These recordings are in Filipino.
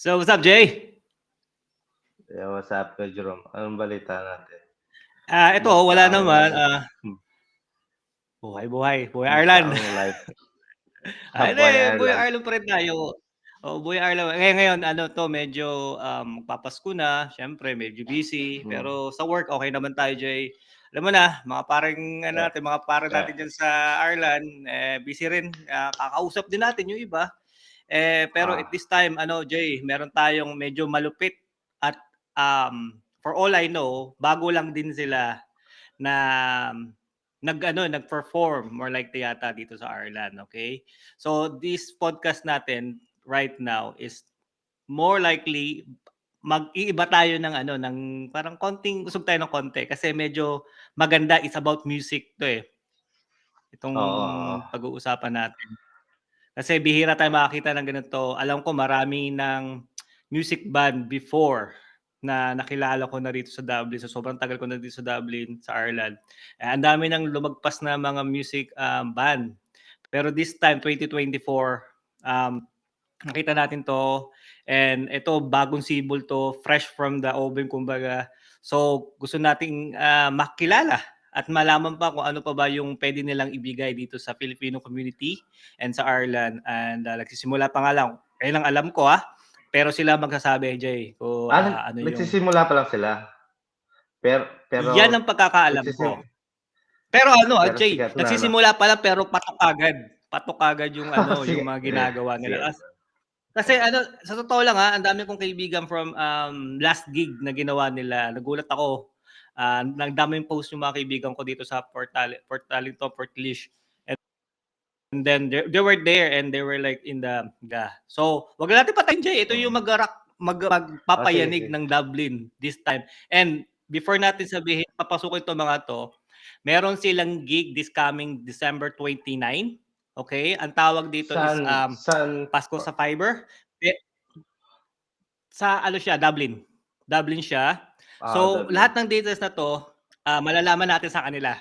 So, what's up, Jay? Yeah, what's up, Jerome? Anong balita natin? Ito, Kumusta wala ang naman. hmm, Buhay. Buhay kumusta Ireland. ang life? Hindi, Buhay Buhay Ireland. Ireland pa rin tayo. Buhay Ireland. Ngayon, medyo magpapasko na. Siyempre, medyo busy. Pero sa work, okay naman tayo, Jay. Alam mo na, mga parang natin dyan sa Ireland, busy rin. Kakausap din natin yung iba. Pero at this time, Jay, meron tayong medyo malupit at for all I know, bago lang din sila na nag-perform more like yata dito sa Ireland, okay? So this podcast natin right now is more likely mag-iiba tayo ng parang usog tayo ng konti kasi medyo maganda, is about music to eh. Itong pag-uusapan natin. Kasi bihira tayo makakita ng ganito. Alam ko marami ng music band before na nakilala ko na rito sa Dublin. So sobrang tagal ko na dito sa Dublin, sa Ireland. Ang dami nang lumagpas na mga music band. Pero this time, 2024, nakita natin to. And ito, bagong sibol to, fresh from the oven, kumbaga. So gusto nating makilala at malaman pa kung ano pa ba yung pwede nilang ibigay dito sa Filipino community and sa Ireland. And nagsisimula pa nga lang. Kaya lang alam ko pero sila magsasabi, Jay, kung ano yung... Nagsisimula pa lang sila. Pero yan ang pagkakaalam ko. Pero Jay, nagsisimula pa lang pero patok agad yung yung mga ginagawa nila. Kasi sa totoo lang ang dami kong kaibigan from last gig na ginawa nila. Nagulat ako. Nagdaming post yung mga kaibigan ko dito sa Port Portlish. And then they were there and they were like in the So, wag natin patayin, Jay. Ito yung magpapayanig ng Dublin this time. And before natin sabihin, papasukin to mga to, meron silang gig this coming December 29. Okay? Ang tawag dito is Pasko sa Fiber. Sa siya, Dublin. Dublin siya. So, lahat ng details na to, malalaman natin sa kanila.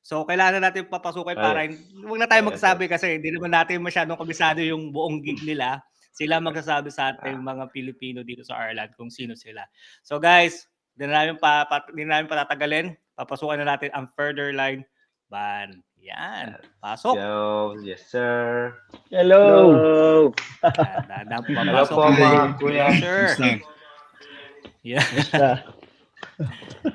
So, kailangan natin papasukin para huwag na tayo magsabi kasi hindi naman natin masyadong kabisado yung buong gig nila. Sila magsasabi sa ating mga Pilipino dito sa Ireland kung sino sila. So, guys, hindi namin patatagalin. Papasukan na natin ang Further Line Band. Yan. Pasok. Yo, yes, sir. Hello. Hello po, mga kuya. Sir. Yeah.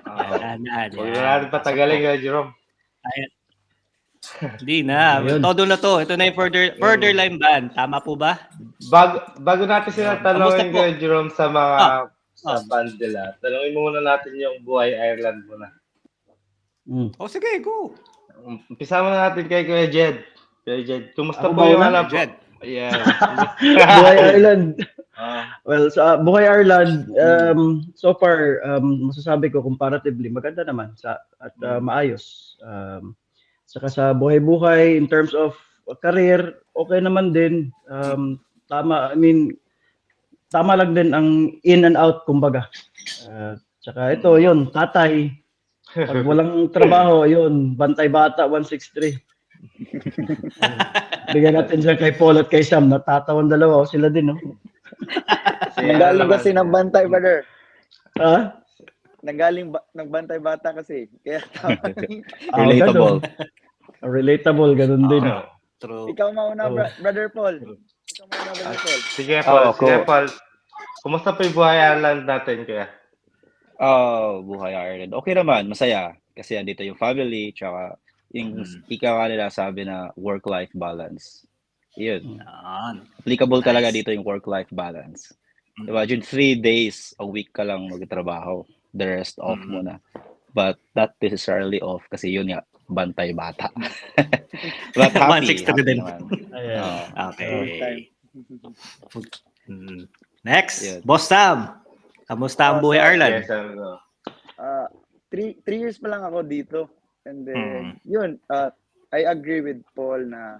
Huwag na natin patagalin, Jerome. Ayan. Hindi na. Todo na to. Ito na yung Further Line Band. Tama po ba? Bago natin sila talawin, Jerome, sa mga sa band nila, talawin muna natin yung Buhay Ireland muna. Sige, go. Umpisa muna natin kay Kuya Jed. Kuya Jed, kumusta po yung Jed? Yeah. Buhay Ireland. Well, sa Buhay Ireland, so far, masasabi ko comparatively maganda naman at maayos. Saka sa buhay-buhay, in terms of career, okay naman din. Tama lang din ang in and out, kumbaga. Saka ito, yun, tatay. Pag walang trabaho, yun, Bantay Bata 163. Bigyan natin siya kay Paul at kay Sam. Natatawan dalawa. Sila din, no? Nanggaling kasi ng Bantay, brother. Ha? Nanggaling ng Bantay Bata kasi. Kaya tama. Relatable. Relatable, ganun din. True. Ikaw mauna, brother Paul. Sige, Paul. Kumusta po yung Buhay Ireland natin, kaya? Buhay Ireland. Okay naman, masaya. Kasi andito yung family, tsaka yung ika nga nila sabi na work-life balance. Yun. Applicable talaga dito yung work-life balance. Imagine 3 days a week ka lang magtrabaho. The rest off muna. But not necessarily off kasi yun nga, Bantay Bata. But happy naman. Okay. Next, Boss Sam. Kamusta ang Buhay Ireland? 3 years pa lang ako dito. And then, yun, I agree with Paul na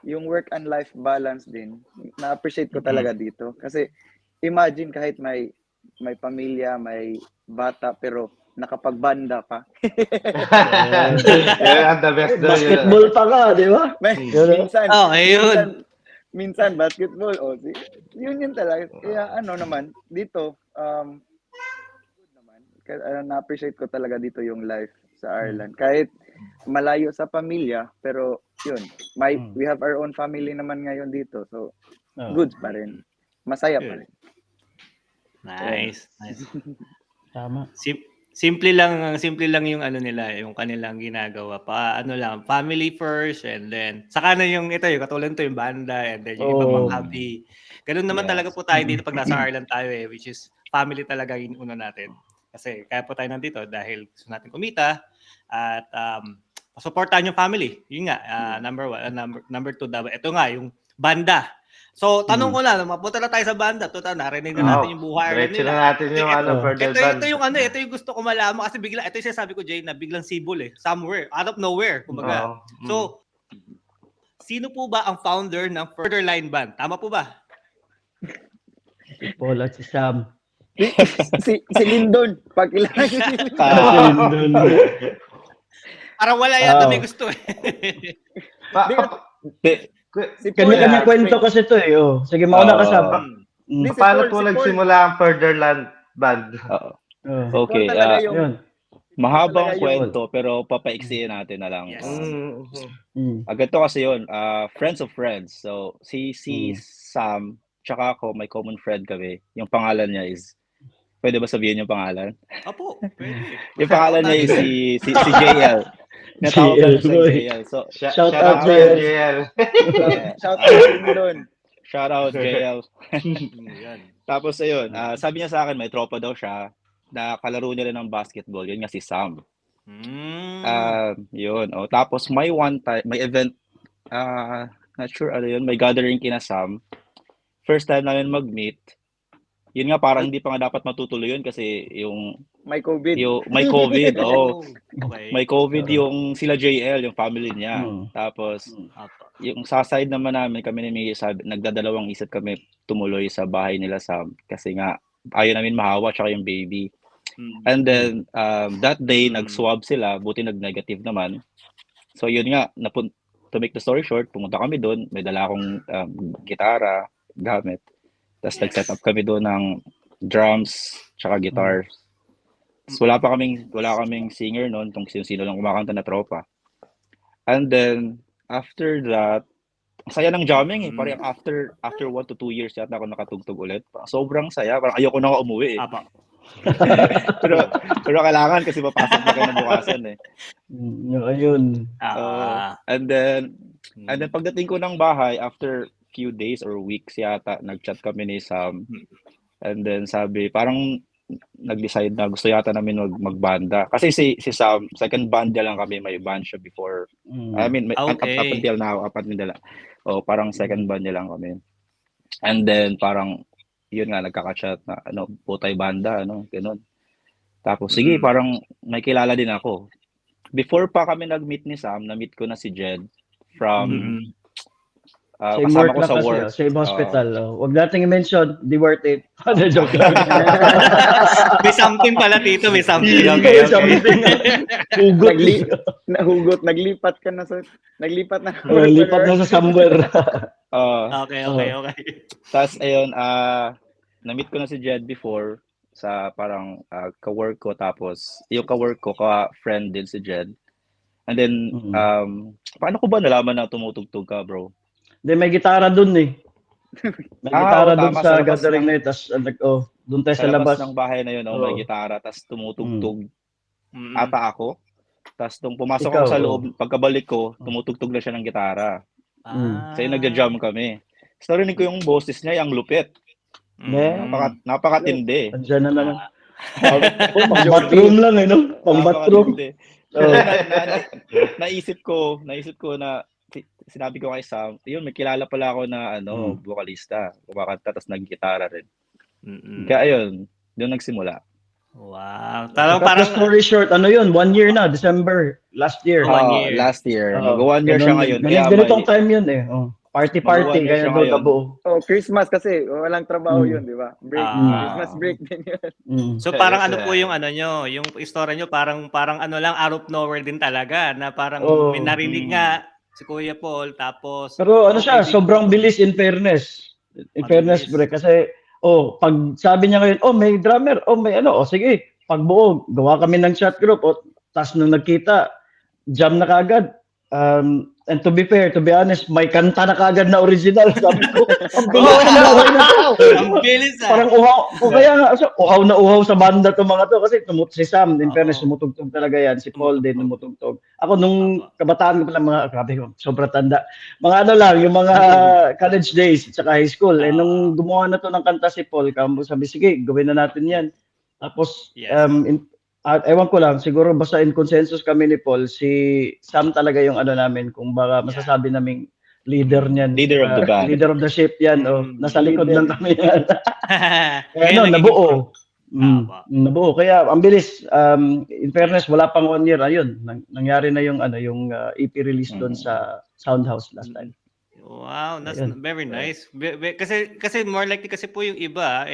yung work and life balance din, na-appreciate ko talaga dito. Kasi, imagine kahit may pamilya, may bata, pero nakapagbanda pa. Yeah, the best. Basketball pa ka, di ba? Minsan, minsan basketball. Yun talaga. Kaya naman, dito, good naman. Na-appreciate ko talaga dito yung life sa Ireland. Kahit malayo sa pamilya, pero yun, we have our own family naman ngayon dito. So, good pa rin. Masaya pa rin. Nice. Tama. Simple lang yung nila, yung kanilang ginagawa. Family first, and then saka na yung katulad nito yung banda, and then yung iba pang hobby. Ganun naman talaga po tayo dito pag nasa Ireland tayo which is family talaga yung una natin. Kasi kaya po tayo nandito dahil gusto natin kumita at supportahan yung family. Yun nga, number 1, number 2 dapat. Ito nga yung banda. So, tanong ko lang, mapunta na tayo sa banda. Total, narinig na natin yung buhay Ireland Diretso nila. na natin yung further band. Ito yung gusto ko malaman kasi ito yung sinasabi ko, Jay, na biglang sibol somewhere, out of nowhere, kumbaga. So, sino po ba ang founder ng Further Line Band? Tama po ba? Si Paul at si Sam. si Lindon. Pagkilala si Lindon. Parang wala yata may gusto Kanya-kanya kwento kasi ito Sige, mauna ka, Sam. Paano po nagsimula ang Further Line Band? Okay. Yun. Mahabang kwento pero papaiksiin natin na lang. Yes. Ganito kasi yun. Friends of friends. So, si Sam, tsaka ako, may common friend kami. Yung pangalan niya is, pwede ba sabihin yung pangalan? Opo, pwede. Yung pangalan niya is si JL. Natawag ko sa JL. So, Shout out JL. Shout out Lindon. Shout out JL. Yan. Tapos ayun, sabi niya sa akin may tropa daw siya na kalaro niya rin ng basketball. Yun nga si Sam. Yun. Tapos may one time, may event, not sure ano yun, may gathering kina Sam. First time namin mag-meet. Yun nga parang hindi pa nga dapat matutuloy yun kasi yung may COVID. May COVID, Okay. May COVID yung sila JL, yung family niya. Tapos yung sa side naman namin kami ni Miggy, nagdadalawang isip kami tumuloy sa bahay nila Sam kasi nga ayaw namin mahawa tsaka yung baby. And then that day nag-swab sila, buti nag-negative naman. So yun nga, to make the story short, pumunta kami doon, may dala akong gitara, gamit. Tapos nag-set up kami doon ng drums tsaka guitar. So, wala kaming singer noon, kung sino lang kumakanta na tropa. And then after that, ang saya ng jamming parang after 1 to 2 years yata ako nakatugtog ulit. Sobrang saya, parang ayoko na umuwi pero kailangan kasi papasok na kayo bukasan Ayun. And then pagdating ko ng bahay after few days or weeks yata, nag-chat kami ni Sam. And then sabi, parang nag-decide na gusto yata namin magbanda. Kasi si Sam, second band lang kami, may band siya before. I mean, up until now, parang second band lang kami. And then parang, yun nga, nagkaka-chat na, putay banda, ganun. Tapos, sige, parang may kilala din ako. Before pa kami nag-meet ni Sam, na-meet ko na si Jed from same kasama work ko na sa kasi, work. same hospital. Huwag nating i-mention, di worth it. Joke lang. May something pala, Tito. May something. May something. Hugot. Naglipat na Lipat na sa somewhere. Okay. Tapos, ayun, na-meet ko na si Jed before sa parang ka-work ko. Tapos, yung ka-work ko, ka-friend din si Jed. And then, paano ko ba nalaman na tumutugtog ka, bro? May gitara dun May gitara dun sa labas gathering na yun. Tapos, dun tayo sa labas. ng bahay na yun, may gitara. Tapos tumutugtog ata ako. Tapos nung pumasok ako sa loob, pagkabalik ko, tumutugtog na siya ng gitara. So yung nagja-jam kami. Tapos narinig ko yung boses niya, ang lupit. Napakatindi. Andiyan na naman. Pang-bathroom lang Pang-bathroom. Naisip ko na sinabi ko kay Sam, yun, may kilala pala ako na vocalista, kumakanta tapos nag-gitara rin. Kaya ayun, doon nagsimula. Wow. Parang story short, 1 year na, December last year. Last year. Mag-1 year siya ngayon. Kaya ganitong time yun Party, kaya doon nabuo. Christmas kasi, walang trabaho yun, di ba? Break. Christmas break din yun. So parang po yung nyo, yung istorya nyo, parang lang out of nowhere din talaga, na parang may narinig nga si Kuya Paul, tapos Pero ano siya, di- sobrang bilis in fairness. In fairness, Mabilis. pre. Kasi, pag sabi niya ngayon, may drummer, may ano, sige, pagbuo, gawa kami ng chat group, tas nung nagkita, jam na kaagad. And to be fair, to be honest, may kanta na kaagad na original. Sabi ko, ang bilis na buhay na to. Ang bilis Parang uhaw. O kaya nga, uhaw na uhaw sa banda to mga to. Kasi si Sam, in fairness, tumutugtog talaga yan. Si Paul din tumutugtog. Ako nung kabataan ko pala grabe ko, sobrang tanda. Mga ano lang, yung mga college days, tsaka high school. Nung gumawa na to ng kanta si Paul, sabi, sige, gawin na natin yan. Tapos, ewan ko lang, siguro basta in consensus kami ni Paul, si Sam talaga yung ano namin, kung baka masasabi naming leader niyan. Leader of the band. Leader of the ship yan. Nasa likod lang kami yan. Kaya nabuo. Nabuo. Kaya ang bilis. In fairness, wala pang 1 year. Ayun, nangyari na yung EP release doon sa Soundhouse last time. Wow, that's very nice. Kasi more likely kasi po yung iba,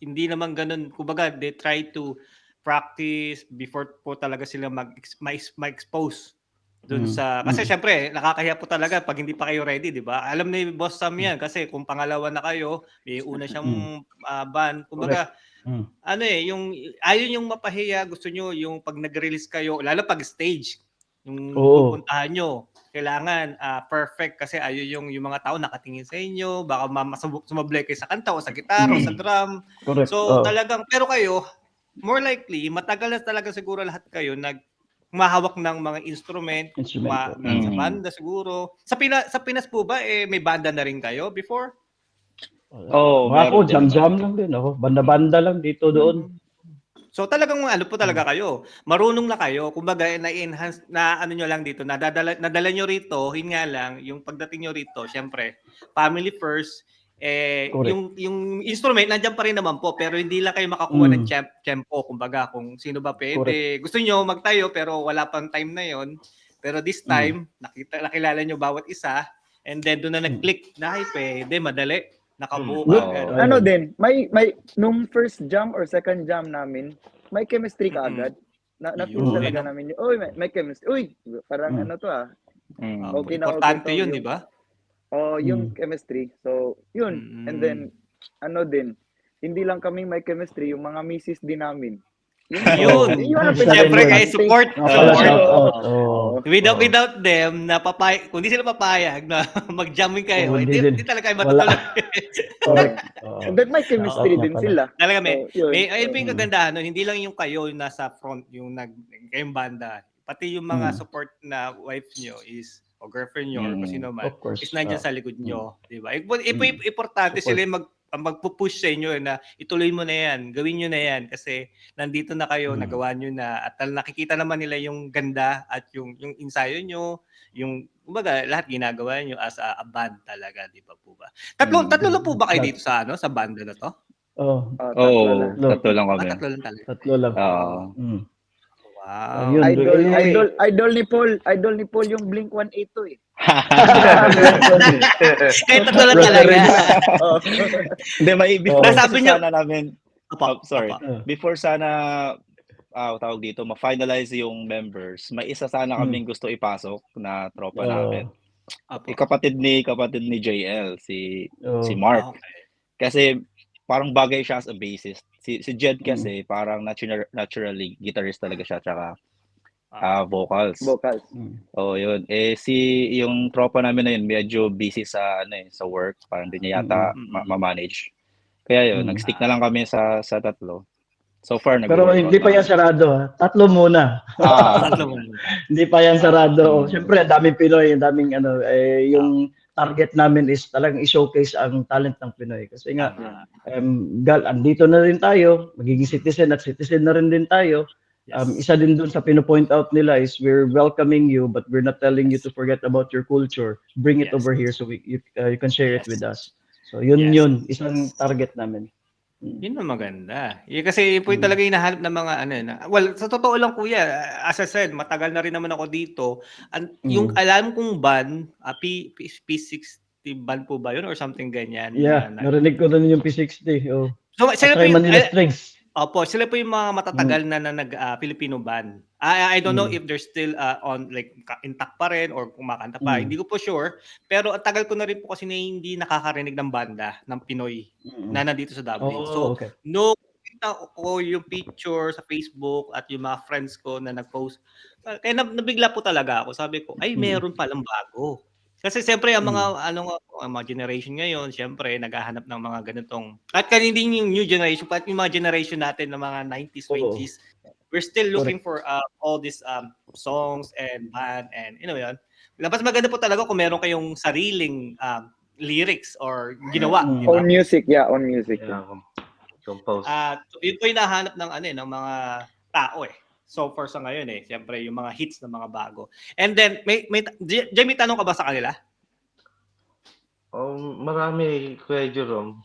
hindi naman ganun. Kumbaga, they try to practice before po talaga sila ma-expose dun sa kasi syempre nakakahiya po talaga pag hindi pa kayo ready, di ba? Alam ni Boss Sam yan kasi kung pangalawa na kayo, may una siyang band. Kumbaga yung ayun yung mapahiya, gusto nyo yung pag nag-release kayo, lalo pag stage yung pupuntahan nyo, kailangan perfect kasi ayun yung mga tao nakatingin sa inyo, baka sumablay kayo sa kanta o sa gitara o sa drum. Correct. So talagang pero kayo more likely, matagal na talaga siguro lahat kayo mahawak ng mga instrument sa banda siguro. Sa Pinas po ba, may banda na rin kayo before? Ako, jam-jam lang din. Banda-banda lang dito doon. So talagang ano po talaga kayo, marunong na kayo, kumbaga na-enhance na ano nyo lang dito, nadala nyo rito, yun nga lang, yung pagdating nyo rito, syempre, family first, yung instrument nandiyan pa rin naman po pero hindi lang kayo makakuha ng tempo kumbaga kung sino ba pwede. Gusto niyo magtayo pero wala pang time na yon. Pero this time nakilala niyo bawat isa and then doon na nag-click na pwede madali nakabuo agad. Ano din, may nung first jam or second jam namin, may chemistry kaagad. Na-feel talaga namin may chemistry. Uy, parang ano to okay na importante yun, di ba? Yung chemistry. So, yun. And then, ano din, hindi lang kami may chemistry, yung mga misis din namin. Yun. Siyempre kayo support. Without them, kung di sila papayag na mag-jamming kayo, hindi talaga kayo matutuloy. And then may chemistry din sila. Talaga ayun yung kagandahan, hindi lang yung kayo nasa front, yung kayong banda, pati yung mga support na wife nyo o girlfriend nyo or kung sino man is nandiyan sa likod nyo, di ba? Importante sila magpupush sa inyo na ituloy mo na yan, gawin nyo na yan kasi nandito na kayo, nagawa nyo na at nakikita naman nila yung ganda at yung ensayo nyo, yung kumbaga lahat ginagawa nyo as a band talaga, di ba po ba? Tatlo lang po ba kayo dito sa banda na to? Tatlo lang kami. Tatlo lang talaga. Tatlo lang. Wow. Idol ni Paul yung Blink 182 Kahit tatlo lang talaga. Hindi, Nasabi niyo sana namin. Before sana tawag dito, ma-finalize yung members, may isa sana kaming gusto ipasok na tropa namin. Kapatid ni JL, si Mark. Kasi parang bagay siya as a bassist. Si Jed kasi parang naturally guitarist talaga siya tsaka vocals. Yun. Yung tropa namin na yun medyo busy sa work, parang hindi niya yata ma-manage. Kaya yun, nag-stick na lang kami sa tatlo. So far pero hindi pa yan sarado. Tatlo muna. Hindi pa yan sarado. Siyempre, daming Pinoy, daming yung target namin is talagang i-showcase ang talent ng Pinoy. Kasi nga, andito na rin tayo, magiging citizen na rin din tayo. Isa din dun sa pino-point out nila is we're welcoming you but we're not telling you to forget about your culture. Bring it over here so you can share it with us. So yun, isang target namin. Yun ang maganda. Kasi po yung talaga hinahanap ng mga sa totoo lang kuya, as I said, matagal na rin naman ako dito. Yung alam kong band, P60 band po ba yun or something ganyan? Yeah, narinig ko na yung P60. So, sila po yung Manila Strings. Opo, sila po yung mga matatagal na Filipino band. I don't know if they're still on like intact pa rin or kumakanta pa. Hindi ko po sure. Pero ang tagal ko na rin po kasi na hindi nakakarinig ng banda ng Pinoy na nandito sa Dublin. So, no kita ko yung picture sa Facebook at yung mga friends ko na nag-post. Kaya nabigla po talaga ako. Sabi ko, ay meron palang bago. Kasi siyempre ang mga mga generation ngayon, siyempre naghahanap ng mga ganitong at hindi yung new generation, but yung mga generation natin ng mga 90s, 20s. We're still looking for all these songs and band and yun. Mas maganda po talaga kung meron kayong sariling lyrics or ginawa. Own music, own music. Compose. Yun po yung nahanap ng ng mga tao So far sa ngayon siyempre yung mga hits ng mga bago. And then may tanong ka ba sa kanila? Marami, Kuya Jerome.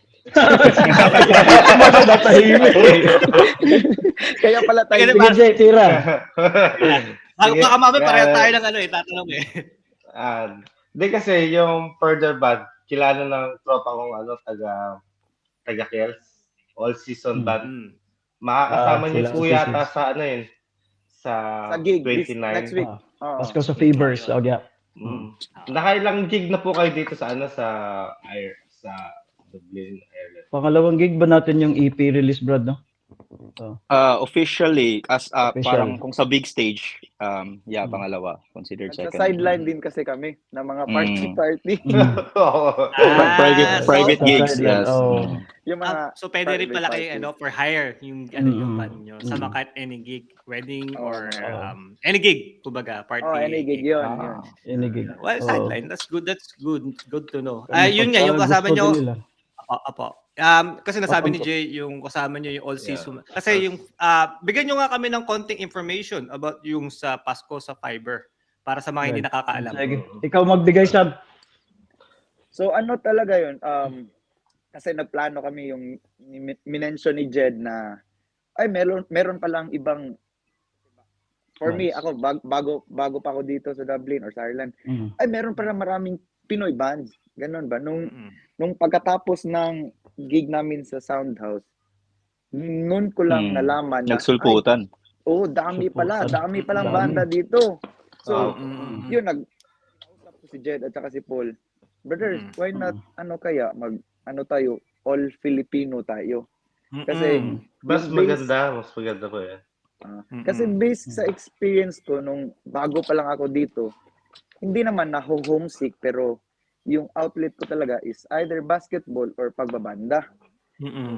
Kaya pala tayo. Sige, tira. Baka mamaya pareho tayo ng tatanong Hindi kasi yung further band, kilala ng tropa kong taga Kels, all season band. Makakasama niyo po yata sa sa gig 29 next week. Pasko sa Fevers. Nakailang gig na po kayo dito sa sa Dublin, Ireland. Pangalawang gig ba natin yung EP release, Brad, no? Officially parang kung sa big stage, pangalawa, considered second. Sa sideline din kasi kami ng mga party. Private gigs, yes. Yung mga so pwede rin pala kayo for hire yung yung band nyo sa mga any gig, wedding or any gig, kumbaga party. Any gig yun. Any gig. Well, sideline, that's good to know. Yun nga yung kasama nyo. Apo. Kasi nasabi ni Jay yung kasama niyo yung all season. Kasi yung bigyan niyo nga kami ng konting information about yung sa Pasko sa Fiber para sa mga hindi nakakaalam. Sige. Ikaw magbigay, Sam. So talaga yun, kasi nagplano kami yung minention ni Jed na ay meron palang ibang for me ako bago pa ako dito sa Dublin or sa Ireland. Ay meron palang maraming Pinoy bands. Ganon ba nung pagkatapos ng gig namin sa Soundhouse, noon ko lang nalaman na nagsulputan. Dami palang banda dito. So, yun nag-usap ko si Jed at saka si Paul. Brother, why not kaya tayo all Filipino tayo? Kasi mas maganda po yan. Kasi based sa experience ko nung bago pa lang ako dito, hindi naman na homesick pero yung outlet ko talaga is either basketball or pagbabanda.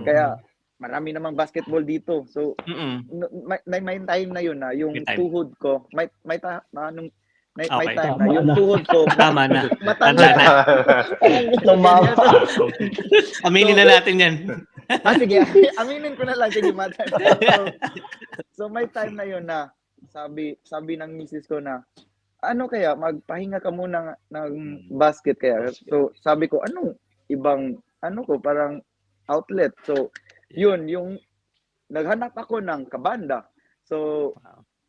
Kaya marami namang basketball dito. So may time na yun na yung tuhod ko, may time na yung tuhod ko. Tama na. Matanda na. Aminin na natin yan. Sige, aminin ko na lang. Sige, so may time na yun na sabi ng misis ko na kaya magpahinga ka muna ng basket kaya. So sabi ko anong ibang parang outlet. So yun yung naghanap ako ng kabanda. So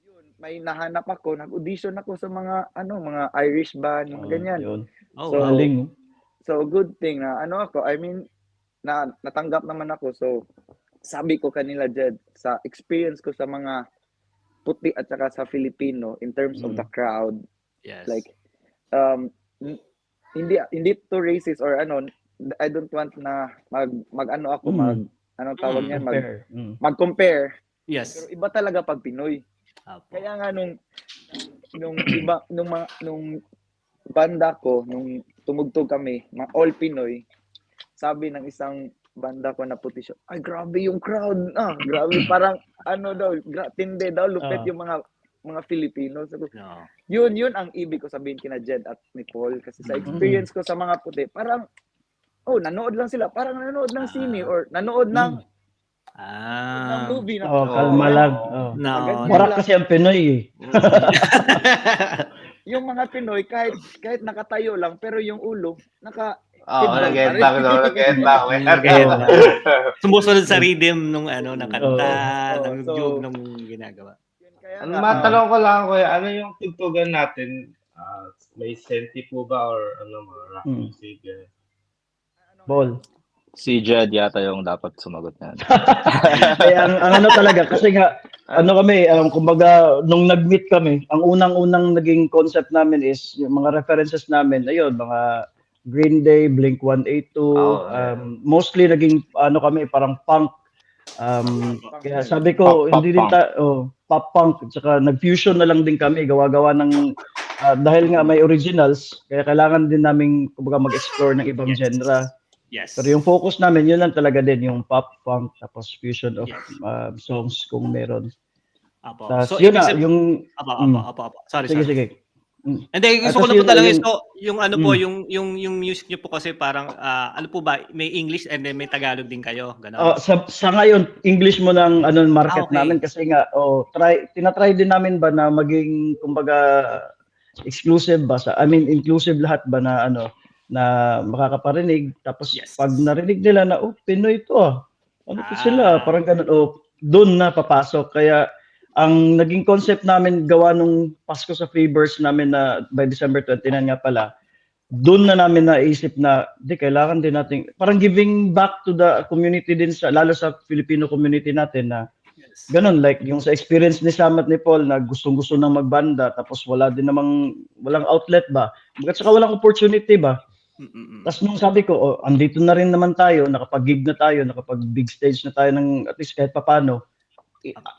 yun may nahanap ako, nag-audition ako sa mga mga Irish band, mga ganyan. So good thing na na natanggap naman ako. So sabi ko kanila Jed, sa experience ko sa mga puti at saka sa Filipino in terms of the crowd. Yes. Like hindi to racist or I don't want na tawag niyan, mag-compare. Yes. Pero iba talaga pag Pinoy. Kaya nga nung banda ko, nung tumugtog kami, mga all Pinoy, sabi ng isang banda ko na puti siya, ay grabe yung crowd, grabe, parang tindi daw, lupit yung mga Filipino. So, yun ang ibig ko sabihin kina Jed at ni Paul, kasi sa experience ko sa mga puti, parang nanood lang sila, parang nanood ng sine or nanood ng movie na. Kalma lang. Marak kasi ang Pinoy Yung mga Pinoy kahit nakatayo lang pero yung ulo sumusunod sa rhythm nung ng kanta, ng jug nung ginagawa. Matanong ko lang ano yung tugtugan natin? May senti po ba or mga rock music? Ball. Si Jed yata yung dapat sumagot niyan. Kaya ang ano talaga, kasi nga, ano kami, kumbaga, nung nag-meet kami, ang unang-unang naging concept namin is, yung mga references namin, ayun, mga Green Day, Blink-182, mostly naging, ano kami, parang punk. Kaya sabi ko, hindi din pop punk, tsaka nag-fusion na lang din kami, gawa-gawa ng, dahil nga may originals, kaya kailangan din namin, kumbaga, mag-explore ng ibang genre. Yes. Pero yung focus namin, yun lang talaga din, yung pop, punk, tapos fusion of songs kung meron. Tapos yun na, yung... Apo. Sorry. Sige. Hindi, gusto ko na po talaga yung ano po, yung music niyo po kasi parang, ano po ba, may English and then may Tagalog din kayo, gano'n? Sa ngayon, English mo ng market namin kasi nga, tinatry din namin ba na maging, kumbaga, exclusive ba, inclusive lahat ba na na makakaparinig, tapos pag narinig nila na, Pinoy ito ano to sila, parang ganun, doon na papasok. Kaya, ang naging concept namin gawa nung Pasko sa Freebirds namin na by December 29 nga pala, doon na namin naisip na, kailangan din natin, parang giving back to the community din, lalo sa Filipino community natin na, ganun, like yung sa experience ni Sam at ni Paul na gustong-gusto nang magbanda, tapos walang outlet ba, at saka walang opportunity ba. Tapos nung sabi ko, andito na rin naman tayo, nakapag-gig na tayo, nakapag-big stage na tayo ng at least kahit papano.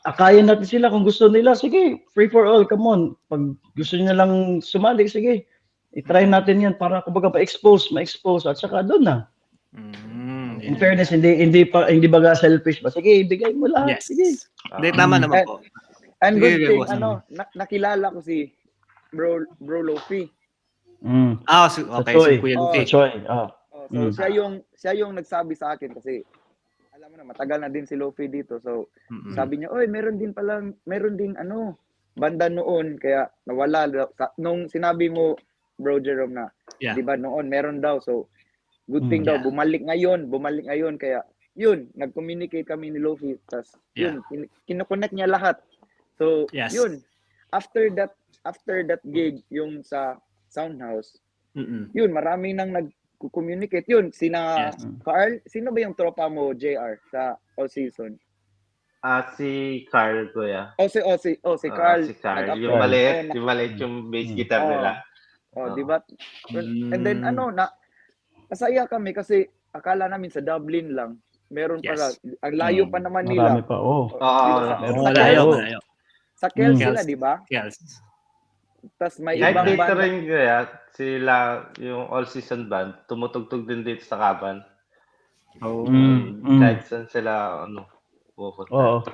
Akayin natin sila kung gusto nila, sige, free for all, come on. Pag gusto nila lang sumali, sige, i-try natin yan para kumbaga ma-expose, at saka doon na. In fairness, hindi baga selfish ba? Sige, ibigay mo lahat. Yes. Sige. Hindi, tama naman po. And good thing, nakilala ko si Bro Lofi. Okay, si Kuya Lupi. Choy. So siya yung nagsabi sa akin kasi alam mo na matagal na din si Lofi dito. So sabi niya, "Oy, meron din banda noon kaya nawala nung sinabi mo Bro Jerome na 'di ba noon meron daw." So good thing daw bumalik ngayon kaya yun, nag-communicate kami ni Lofi tas yun kino-connect niya lahat. So yun, after that gig yung sa Soundhouse. Yun, marami nang nag-communicate. Yun, Carl, sino ba yung tropa mo, JR, sa All Season? Si Carl, kuya. Si Carl. Si Carl. Yung maliit yung bass guitar nila. Di ba? And then, masaya kami kasi akala namin sa Dublin lang. Meron pala. Ang layo pa naman nila. Marami pa, Malayo. Sa Kels sila, di ba? Kels. Tas may Kahit ibang dito banda. rin kaya, sila, yung All Season Band, tumutugtog din dito sa Kaban. Kahit saan sila, pupunta.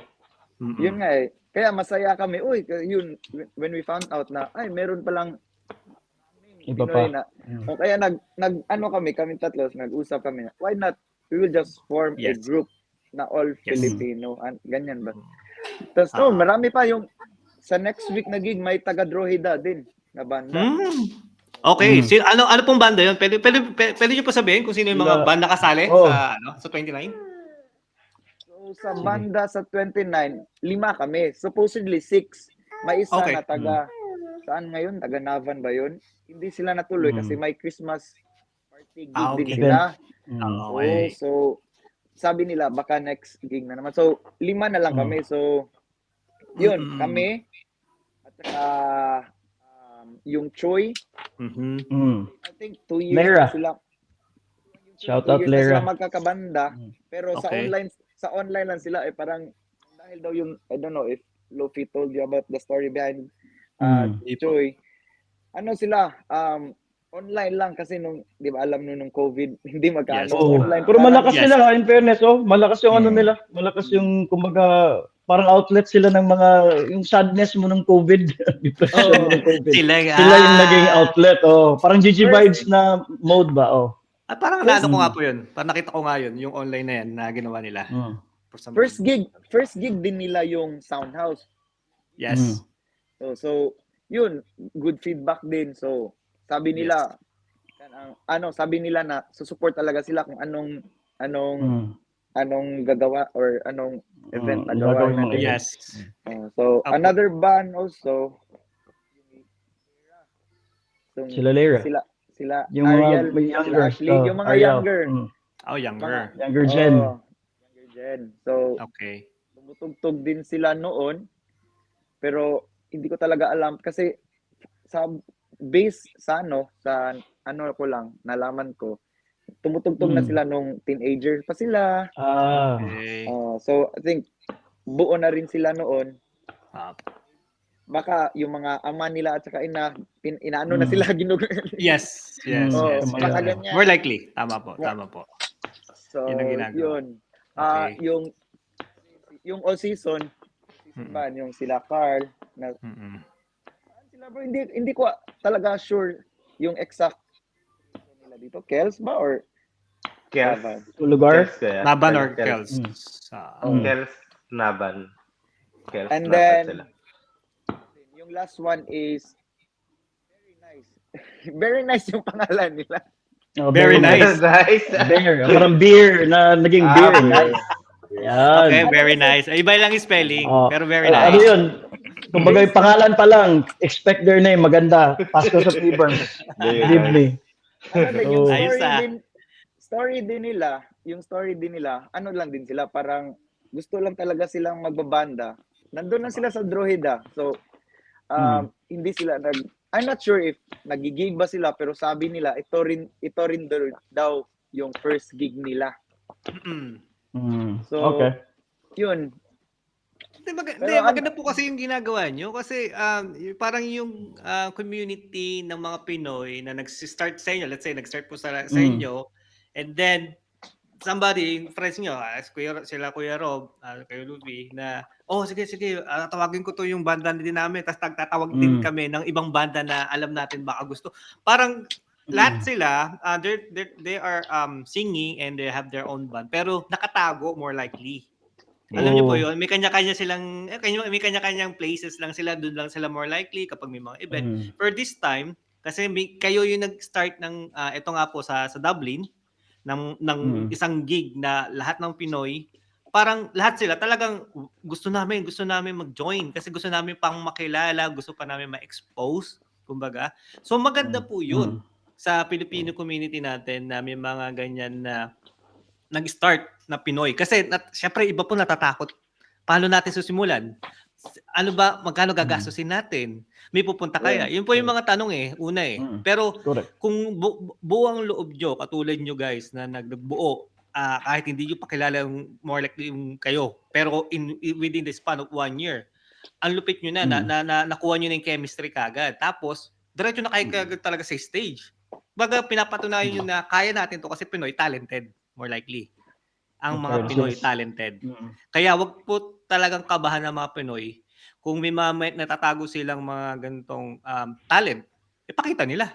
Yun nga eh. Kaya masaya kami. Yun, when we found out na, meron palang iba Pinoy pa. Kaya kami tatlo, nag-usap kami, why not, we will just form a group na all Filipino. Ganyan ba? Tapos, marami pa yung sa next week na gig, may taga-Droheda din na banda. Okay. Ano pong banda yun? Pwede nyo pa sabihin kung sino yung mga banda kasali sa 29? So, sa banda sa 29, 5 kami. Supposedly 6. May isa na taga, saan ngayon? Taga Navan ba yun? Hindi sila natuloy kasi may Christmas party gig din sila. So, sabi nila, baka next gig na naman. So, 5 na lang kami. So, yun, kami. At saka, yung Choi. I think 2 years Lera. na sila. Shout out Lera. Sila magkakabanda. Pero sa online lang sila parang dahil daw yung, I don't know if Lofi told you about the story behind Choi. Sila, online lang kasi nung, di ba alam nung COVID, hindi magkano. Online. Pero malakas sila, in fairness, malakas yung nila. Malakas yung, kumbaga, parang outlet sila ng mga, yung sadness mo ng COVID. Depression mo ng COVID. Sila yung naging outlet. Parang GG vibes na mode ba? Parang naano ko nga po yun. Parang nakita ko nga yun, yung online na yan na ginawa nila. First gig din nila yung Soundhouse. Yes. So yun, good feedback din. So, sabi nila, sabi nila na susupport talaga sila kung anong gagawa or anong event na gawa natin. Yes. So, another band also, sila Lera. Sila yung Ariel, mga younger. Ashley, yung mga younger. Oh, younger. Younger gen. Younger gen. So, Okay. tumutugtog din sila noon. Pero hindi ko talaga alam kasi sa base sa ano ko lang, nalaman ko, tumutugtog na sila nung teenager pa sila. Okay. So, I think, buo na rin sila noon. Ah, Baka yung mga ama nila at saka inaano na sila yes. baka ganyan. More likely. Tama po. So, Yun ang ginagawa. yun. Okay. Yung all season ban, yung sila Carl, sila bro, hindi ko talaga sure yung exact nila dito. Kels ba or Kels. Lugar? Naban or Kels? Kels, Naban. Kels, And Naban then, sila. yung last one is very nice. Very nice yung pangalan nila. Oh, Very nice. Beer. Parang beer na naging beer. Nice. Yan. Okay, very nice. Iba lang yung spelling, pero very Ano nice. yun? Kumbaga yung pangalan pa lang, expect their name, maganda. Pasko sa Flavors. Believe me. Yung Ayos, story din nila, ano lang din sila, parang gusto lang talaga silang magbabanda. Nandun lang sila sa Droheda. So, hindi sila I'm not sure if nagigig ba sila, pero sabi nila, ito rin daw yung first gig nila. So, okay. Yun. Maganda po kasi yung ginagawa nyo kasi parang yung community ng mga Pinoy na nag-start sa inyo, let's say nag-start po sa inyo, and then somebody, friends nyo, sila Kuya Rob, Kuya Luby, na sige, tawagin ko to yung banda din namin, tapos tatawag din kami ng ibang banda na alam natin baka gusto. Parang lahat sila, they are singing and they have their own band, pero nakatago more likely. Alam niyo po yun, may kanya-kanya silang, may kanya-kanyang places lang sila, doon lang sila more likely kapag may mga event. For this time, kasi kayo yung nag-start ng, ito nga po sa Dublin, ng isang gig na lahat ng Pinoy, parang lahat sila talagang gusto namin mag-join kasi gusto namin pang makilala, gusto pa namin ma-expose, kumbaga. So maganda po yun sa Filipino community natin na may mga ganyan na nag-start na Pinoy. Kasi syempre iba po natatakot. Paano natin susimulan? Ano ba, magkano gagastusin natin? May pupunta kaya? Yun po yung mga tanong una Pero kung buwang loob nyo, katulad nyo guys na nagbuo, kahit hindi nyo pakilala yung more likely yung kayo, pero within the span of 1 year, ang lupit nyo na nakuha nyo na yung chemistry kagad. Tapos, diretso na kayo kagad talaga sa stage. Baga, pinapatunayan nyo na kaya natin to kasi Pinoy talented, more likely. Ang mga Pinoy talented. Kaya wag po talagang kabahan ng mga Pinoy kung may mga natatago silang mga ganitong talent, ipakita nila.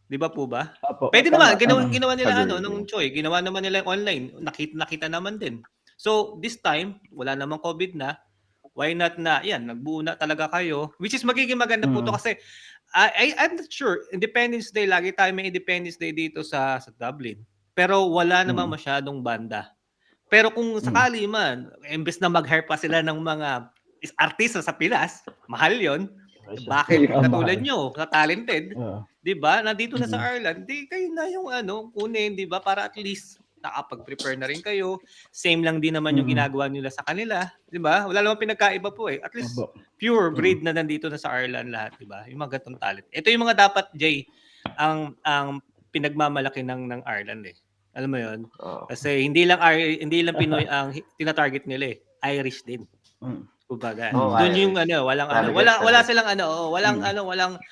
Di ba po ba? Pwede naman, ginawa nila nung Choi, ginawa naman nila online, nakita naman din. So, this time, wala namang COVID na, why not na, nagbuo na talaga kayo, which is magiging maganda po to kasi, I'm not sure, Independence Day, lagi tayo may Independence Day dito sa Dublin, pero wala naman masyadong banda. Pero kung sakali man, imbes na mag-hire pa sila ng mga artista sa Pilas, mahal yon. Bakit katulad nyo, na talented, di ba? Nandito na sa Ireland, di kayo na yung kunin, di ba? Para at least nakapag-prepare na rin kayo. Same lang din naman yung ginagawa nila sa kanila, di ba? Wala namang pinagkaiba po At least pure breed na nandito na sa Ireland lahat, di ba? Yung mga gatong talent. Ito yung mga dapat, Jay, ang pinagmamalaki ng Ireland Alam mo 'yon? Kasi hindi lang Pinoy ang tina-target nila Irish din. Kumbaga. Doon yung wala silang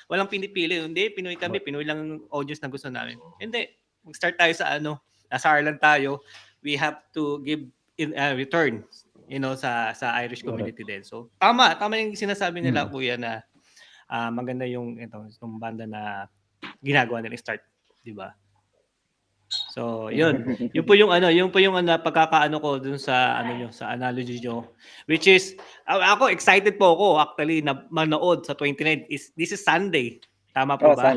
walang pinipili. Hindi Pinoy kami, Pinoy lang audience na gusto namin. Hindi. Mag-start tayo sa nasa Ireland tayo. We have to give in return, sa Irish community din. So, tama yung sinasabi nila kuya na maganda yung itong banda na ginagawa nila start, 'di ba? So, yun. Yun po yung pagkakaano ko dun sa sa analogy nyo. Which is ako excited po ako actually na manood sa 29 this is Sunday. Tama po ba?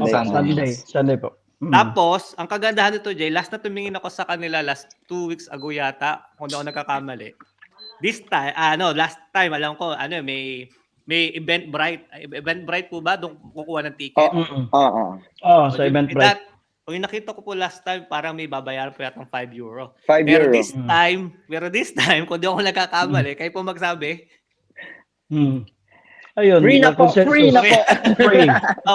Sunday po. Tapos, ang kagandahan nito, Jay, last na tumingin ako sa kanila last 2 weeks ago yata, kung ako nagkakamali. This time, last time alam ko may Eventbrite po ba doon kukuha ng ticket? Sa Eventbrite. Yung nakita ko po last time, parang may babayaran po yata ng €5. 5 Pero euro. this time, kung di ako nagkakamali, kayo po magsabi. Ayun, Free na po, consensus. free na po. Free.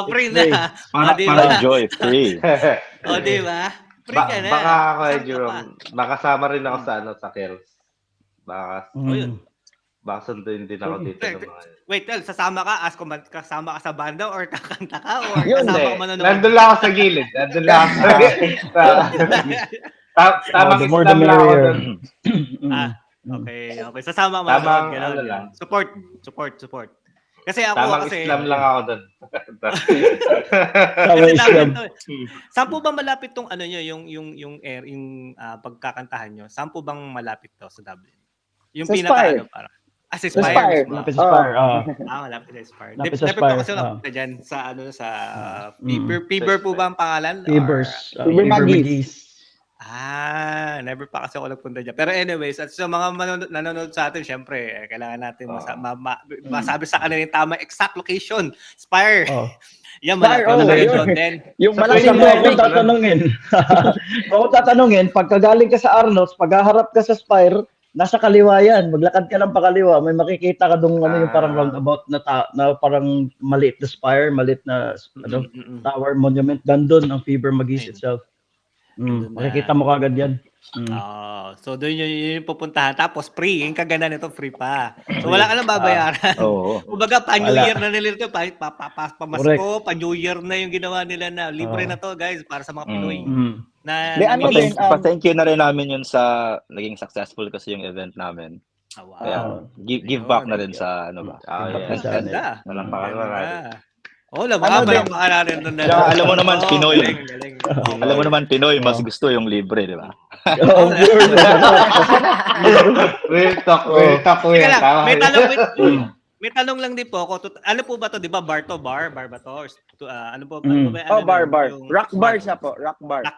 Free na. Para, di para ba? Joy, free. Di ba? Free ka na. Baka ako, Saan ka Jerome, pa? makasama rin ako sa sa Kels. Baka Yun. sunduin din ako dito ng mga Wait, sasama ka as kasama ka sa banda or kakanta ka or Yun, kasama Hindi. ka manonood? Nandun lang ako sa gilid. Nandun lang ako sa tamang the more the Islam lang ako merrier. dun. Okay. Sasama ka Tamang manonood, gano'n, ano lang. Support. Kasi ako Tamang kasi Islam lang ako dun. Tama, kasi Islam. saan po ba malapit tong ano nyo, yung pagkakantahan nyo? Saan po bang malapit to sa Dublin? Yung Sa pinaka Spire. ano parang. Sa Sa Spire. Spire. Lapis sa Spire. Malapit sa Spire. Lapit sa Never Spire, po kasi napunta dyan sa Fever po ba ang pangalan? Fevers. Fever Magis. Never pa kasi ako nagpunta dyan. Pero anyways, at sa mga nanonood sa atin, syempre, kailangan natin masabi sa kanila yung tamang exact location. Spire. Yan, Spire, malapit yun. doon. Then, Yung Sa malaking mo ako building. tatanungin. Kung ako tatanungin, pagkagaling ka sa Arnold's, paghaharap ka sa Spire, nasa kaliwa yan. Maglakad ka lang pakaliwa. May makikita ka dong yung parang roundabout na parang maliit na Spire, maliit na tower monument. Dandun ang Fever Magis itself. Makikita mo kagad yan. So doon yung pupuntahan. Tapos free. Yung kaganda nito, free pa. So wala ka lang babayaran. Kumbaga, pa-New Year na nila ito. Pamasko, pa-New Year na yung ginawa nila na libre na to, guys, para sa mga Pinoy. Thank you na rin namin yun sa naging successful kasi yung event namin. Kaya, give back na rin sa ano ba. Palakpakan natin. Alam mo naman, Pinoy. Alam mo naman, Pinoy, mas gusto yung libre, di ba? Real talk. May tanong lang din po ako. Ano po ba to, di ba? Bar ba to? Ano po? Bar. Rock bar siya po. Rock bar.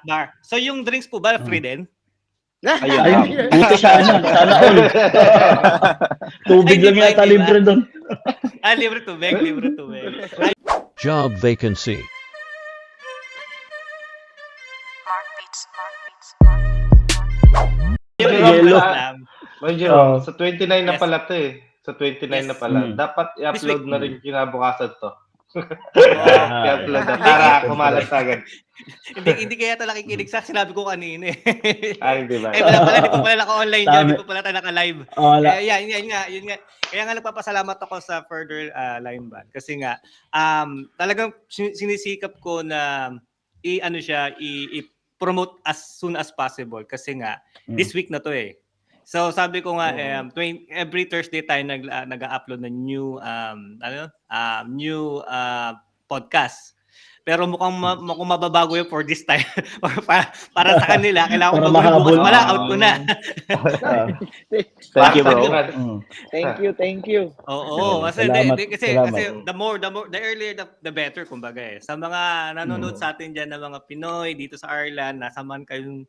So yung drinks po ba free din? Ayun. Buti sana all. Tubig lang yata libre doon. Libre tubig. Job vacancy. Jerome, sa 29 na pala to eh. Sa 29 na pala. Dapat i-upload na rin kinabukasan to. I-upload na para kumalat agad. Hindi kaya ito nakikinig sa sinabi ko kanina eh. Hindi ba? Wala pala, di pa pala naka-online dyan, di pa pala tayo naka-live. Yun nga. Kaya nga nagpapasalamat ako sa Further Line Band. Kasi nga, talagang sinisikap ko na i-promote as soon as possible. Kasi nga, this week na to eh. So sabi ko nga every Thursday tayo nag-upload ng new podcast. Pero mukhang mababago yun for this time. para sa kanila, kailangan ko bukas pala, out ko na. Thank you, bro. Thank you. Oo, kasi the earlier the better, kumbaga eh. Sa mga nanonood sa atin dyan ng mga Pinoy dito sa Ireland, nasa man kayong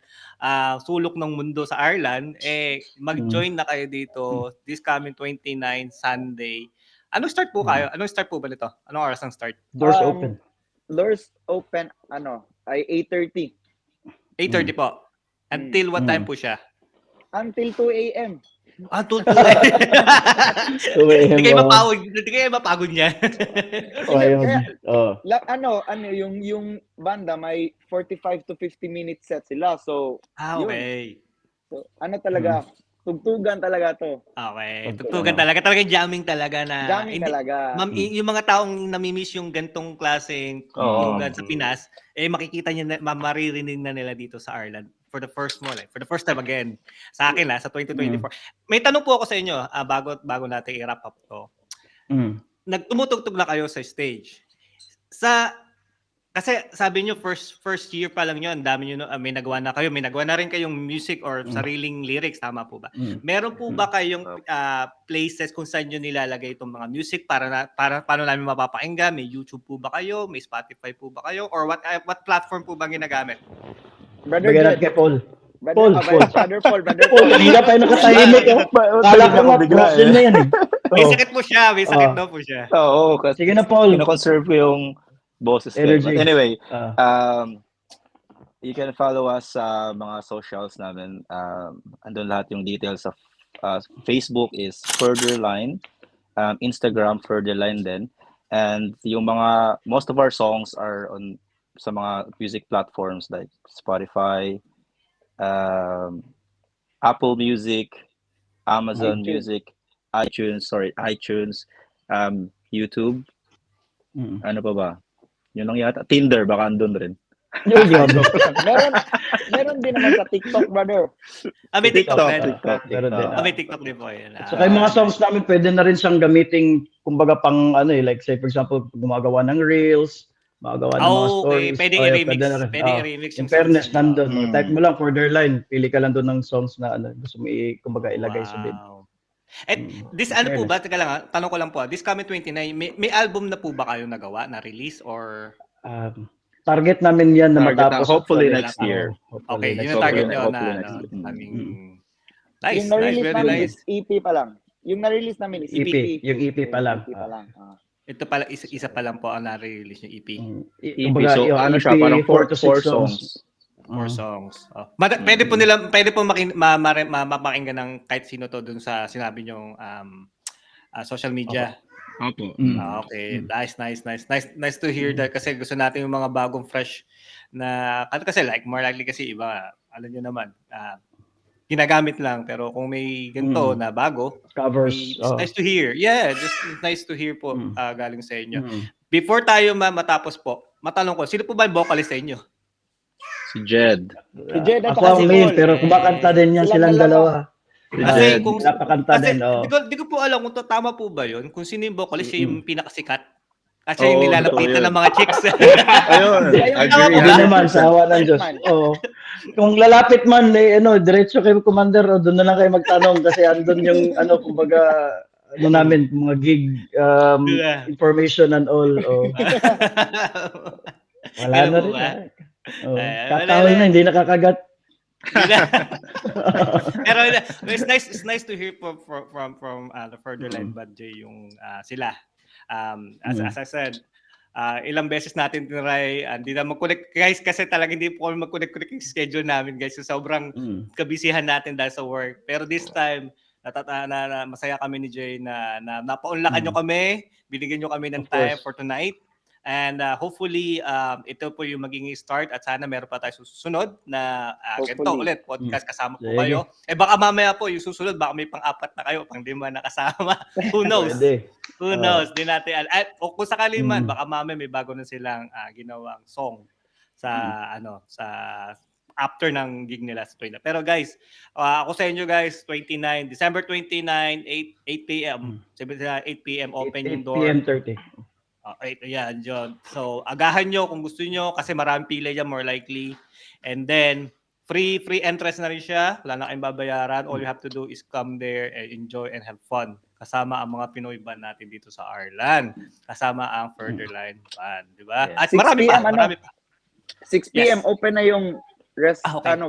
sulok ng mundo sa Ireland, mag-join na kayo dito this coming 29 Sunday. Anong start po kayo? Anong start po ba nito? Anong oras ang start? Doors open. Doors open, ay 8:30. 8:30 po. Until what time po siya? Until 2 a.m. Until 2 a.m. Hindi kayo mapagod niya. Yung banda may 45 to 50 minute set sila. So, okay. So, talaga, tugtugan talaga to. Okay. Tugtugan talaga. Talagang jamming talaga na. Jamming talaga. Yung mga taong namimiss yung gantong klaseng tugtugan sa Pinas, makikita niya, maririnig na nila dito sa Ireland for the first time again. Sa akin sa 2024. May tanong po ako sa inyo, bago natin i-wrap up to. Tumutugtog na kayo sa stage. Kasi sabi nyo, first year pa lang nyo, ang dami nyo, may nagawa na rin kayong music or sariling lyrics, tama po ba? Meron po ba kayong places kung saan nyo nilalagay itong mga music para paano namin mapapakinggan? May YouTube po ba kayo? May Spotify po ba kayo? Or what platform po ba ginagamit? Brother Paul. Brother Paul. Kanina pa yung nakatahimik. Kala ko nga, question na yan eh. May sakit po siya. May sakit daw po siya. Oo. Kasi sige na, Paul. Kino-conserve ko yung boses ko. Energy. Anyway, You can follow us sa mga socials namin. Andun lahat yung details of Facebook is Furtherline, Instagram Furtherline din. And yung most of our songs are on sa mga music platforms like Spotify, Apple Music, Amazon Music, iTunes, YouTube. Ano pa ba? Yun lang yata. Tinder, baka andun rin. meron din naman sa TikTok, brother. May TikTok. Meron din. May TikTok din po yan. So yung mga songs namin pwede na rin siyang gamiting kumbaga pang like say for example gumagawa ng reels, gumagawa ng mga stories. Pwede i-remix. Pwede i-remix in fairness nandun. Type mo lang Furtherline, pili ka lang doon ng songs na gusto mo kumbaga ilagay sa bid. And this ano po ba? Teka lang, tanong ko lang po. This coming 29, may album na po ba kayo nagawa na release or target namin yan na matapos hopefully next year. Okay, yun ang target nyo na nice, yung very nice. nice. EP pa lang. Yung na-release namin is EP. Yung EP pa lang. Ito pala, isa pa lang po ang na-release yung EP. EP, so ano siya, parang 4 to 6 songs. 4 songs. Pwede po mapakinggan ng kahit sino to dun sa sinabi nyong social media. Opo. Okay, nice to hear that kasi gusto natin yung mga bagong fresh na kasi like more likely kasi iba alam niyo naman ginagamit lang pero kung may ganito na bago covers it's nice to hear. Yeah, just nice to hear po galing sa inyo. Before tayo matapos po, matanong ko, sino po ba yung vocalist sa inyo? Si Jed. Si Jed at ako ang main pero kumakanta din yan silang dalawa. Kasi kung napakanta din, di ko po alam kung tama po ba yun, kung sino yung vocalist siya yung pinakasikat. At siya yung nilalapitan ng mga chicks. Ayun, agree. Hindi naman, sa awa ng Diyos. Kung lalapit man, diretso kayo commander, doon na lang kayo magtanong kasi andun yung, kumbaga, namin, mga gig information and all. Wala na rin. Kakahol na, hindi nakakagat. Pero it's nice to hear from the Furtherline Band J yung sila. As I said, ilang beses natin tinry, hindi na mag-connect guys kasi talaga hindi po kami mag-connect yung schedule namin guys. So, sobrang kabisihan natin dahil sa work. Pero this time, masaya kami ni Jay na napaunlakan nyo kami, binigyan nyo kami ng time for tonight. And hopefully, ito po yung magiging start at sana meron pa tayo susunod na ganito ulit, podcast kasama po kayo. Baka mamaya po yung susunod, baka may pang-4 na kayo, pang-5 na kasama. Who knows? Who knows? Di natin, at kung sakali man, baka mamaya may bago na silang ginawang song sa sa after ng gig nila sa 29. Pero guys, ako sa inyo guys, December 29, 8 p.m. 8 p.m. open yung door. 8 p.m. 30. Ayan, John. So, agahan nyo kung gusto nyo kasi maraming pila dyan, more likely. And then, free entrance na rin siya. Wala na kayong babayaran. All you have to do is come there and enjoy and have fun. Kasama ang mga Pinoy band natin dito sa Arlan. Kasama ang Furtherline Band. Diba? At marami pa. 6 p.m. open na yung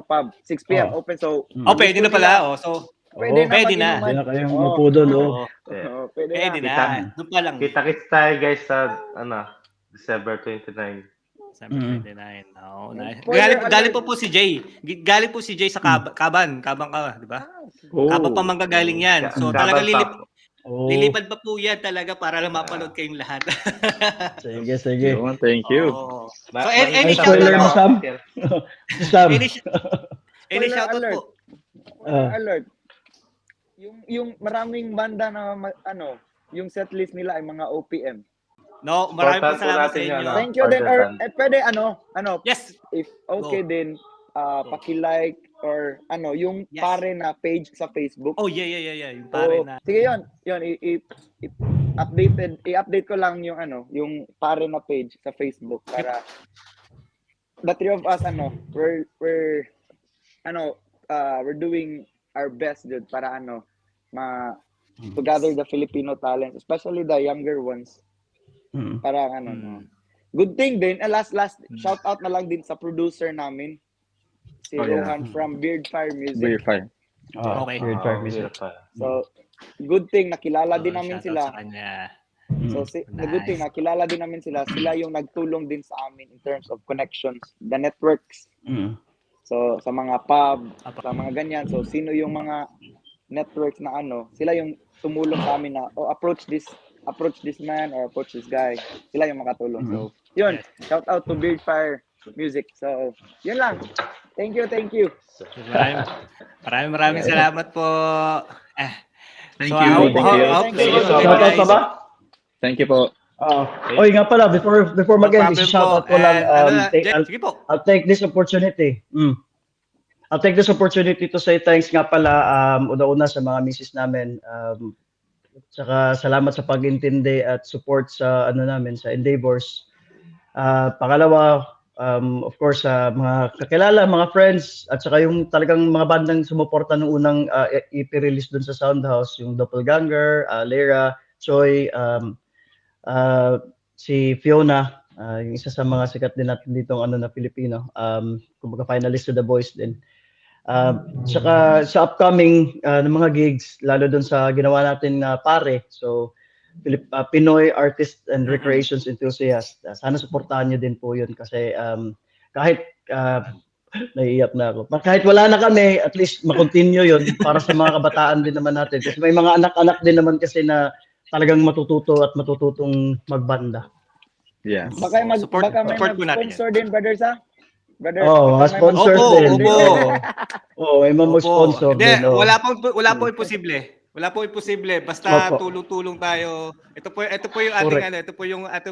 pub. 6 p.m. open. So, pwede na pala. So, pwede na. Pwede na kayong umupo doon. Pwede na. Doon pa lang. Kita-kits tayo guys sa December 29. December 29. Nice. Galing po si Jay. Galing po si Jay sa Kaban. Kabang ka, di ba? Kaban pa manggagaling yan. So talaga lilipad pa po yan talaga para lang mapanood kayong lahat. Sige. Thank you. So any shoutout po? Sam. Any shoutout po? Alert. Yung maraming banda na yung setlist nila ay mga OPM. No, maraming po salamat sa inyo. Thank you din or pwede yes. If okay din paki-like or yung pare na page sa Facebook. Yeah. Yung pare na. Sige yun i-update ko lang yung yung pare na page sa Facebook para the three of us we're doing our best dude para to gather the Filipino talents, especially the younger ones. Para good thing din, last shout out na lang din sa producer namin si Rohan from Beard Fire Music. Beard Fire. Okay. Beard Fire Music. So good thing nakilala din namin sila. So the good thing, nakilala din namin sila. Sila yung nagtulong din sa amin in terms of connections, the networks. So sa mga pub, sa mga ganyan. So sino yung mga networks na sila yung tumulong sa amin na approach this man or approach this guy. Sila yung makatulong. So yun, shout out to Beardfire Music. So yun lang. Thank you. Maraming salamat po. Thank So, you. Shout out pa ba? Thank you po. Oy, nga pala, before mag-end, shout out ko lang. Sige po. I'll take this opportunity. I'll take this opportunity to say thanks nga pala una-una sa mga misis namin. Tsaka salamat sa pag-intindi at support sa namin sa endeavors. Pangalawa, of course sa mga kakilala, mga friends at saka yung talagang mga bandang sumuporta nung unang EP-release dun sa Soundhouse, yung Doppelganger, Lera, Choi, si Fiona, yung isa sa mga sikat din natin dito na Pilipino, kumbaga finalist to The Voice din. Saka sa upcoming ng mga gigs, lalo dun sa ginawa natin na pare, so Pinoy Artist and Recreations Enthusiast. Sana suportahan nyo din po yun kasi kahit naiiyak na ako. Kahit wala na kami, at least makontinue yun para sa mga kabataan din naman natin. Kasi may mga anak-anak din naman kasi na talagang matututong magbanda. Yes. Baka may mag-sponsor din, brother sa? Brother, sponsor din. May mag-sponsor din. Wala po imposible. Wala po imposible, basta tulong-tulong tayo. Ito po yung ating ito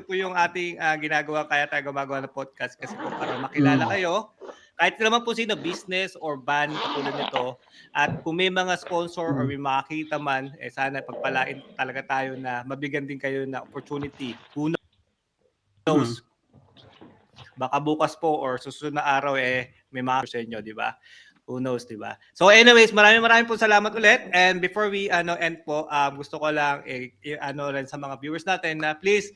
po yung ating ginagawa, kaya tayo gumagawa ng podcast kasi po para makilala kayo. Kahit naman po sino, business or band katulad nito. At kung may mga sponsor or may makakita man, sana pagpalain talaga tayo na mabigyan din kayo na opportunity. Who knows? Baka bukas po or susunod na araw may makakita sa inyo, di ba? Who knows, di ba? So anyways, maraming po salamat ulit. And before we end po, gusto ko lang rin sa mga viewers natin na please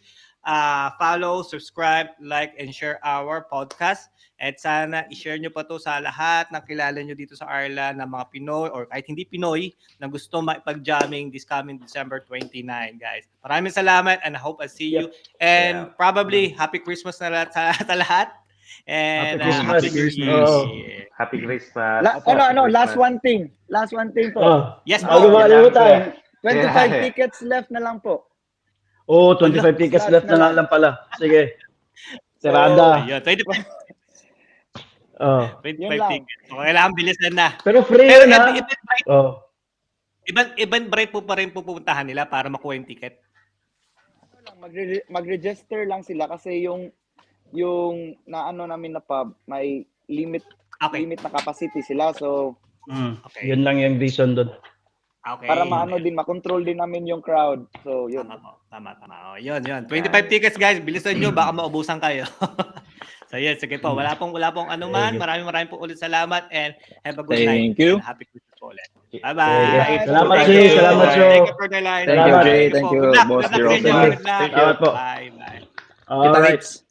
follow, subscribe, like, and share our podcast. At sana i-share nyo pa to sa lahat ng kilala nyo dito sa Ireland na mga Pinoy or kahit hindi Pinoy na gusto makipag-jamming this coming December 29, guys. Maraming salamat and I hope I see you. And probably Happy Christmas na sa lahat. And Happy Christmas. Happy Christmas. Last one thing po. Yes po. 25 tickets left na lang po. 25 tickets left na lang pala. Sige. Sarada. 25 tickets. So, kailangan bilisan na. Pero free yun ha. Event break po pa rin pupuntahan nila para makuha yung ticket. Mag-register lang sila kasi yung namin na pub may limit na capacity sila, so yun lang yung reason doon. Okay. Para makontrol din namin yung crowd. So yun. Tama. Yun. 25 tickets, guys. Bilisan nyo, baka maubusan kayo. So yes, sige po. Wala pong anuman. Maraming po ulit salamat and have a good night. Thank you. Happy Christmas po ulit. Bye-bye. Salamat, Jay. Salamat, Joe. Thank you for the line. Thank you, Jay. Thank you, Boss Jero. Good luck. Salamat po. Bye. Kita-kits.